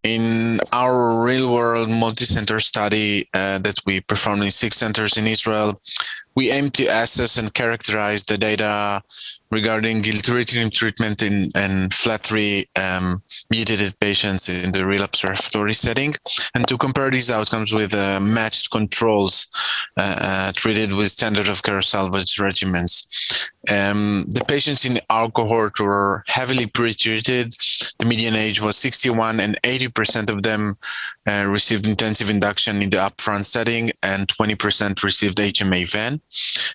In our real-world multi-center study that we performed in 6 centers in Israel, we aim to assess and characterize the data regarding gilteritinib treatment in FLT3-mutated patients in the relapsed refractory setting, and to compare these outcomes with matched controls treated with standard of care salvage regimens. The patients in our cohort were heavily pretreated. The median age was 61, and 80% of them received intensive induction in the upfront setting, and 20% received HMA-VEN.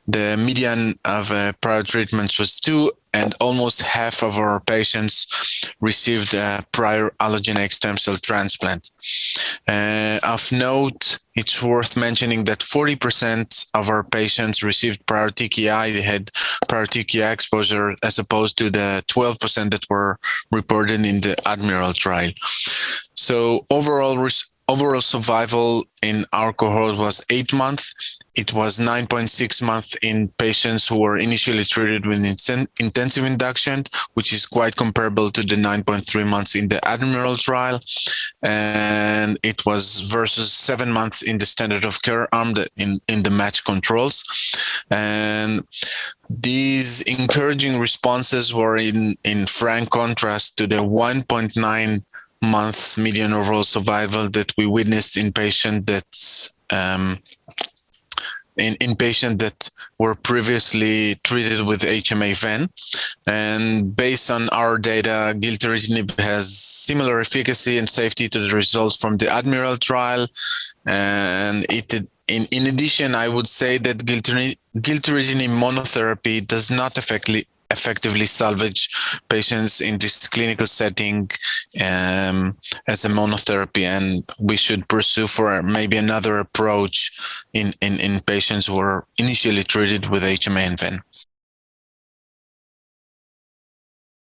The median of prior treatments was 2, and almost half of our patients received prior allogeneic stem cell transplant. Of note, it's worth mentioning that 40% of our patients received prior TKI. They had prior TKI exposure, as opposed to the 12% that were reported in the Admiral trial. So overall survival in our cohort was 8 months. It was 9.6 months in patients who were initially treated with intensive induction, which is quite comparable to the 9.3 months in the Admiral trial. And it was versus 7 months in the standard of care arm in the match controls. And these encouraging responses were in frank contrast to the 1.9 month median overall survival that we witnessed in patients that in patients that were previously treated with HMA-VEN. And based on our data, gilteritinib has similar efficacy and safety to the results from the Admiral trial. And in addition, I would say that gilteritinib monotherapy does not effectively salvage patients in this clinical setting as a monotherapy, and we should pursue for maybe another approach in patients who are initially treated with HMA and VEN.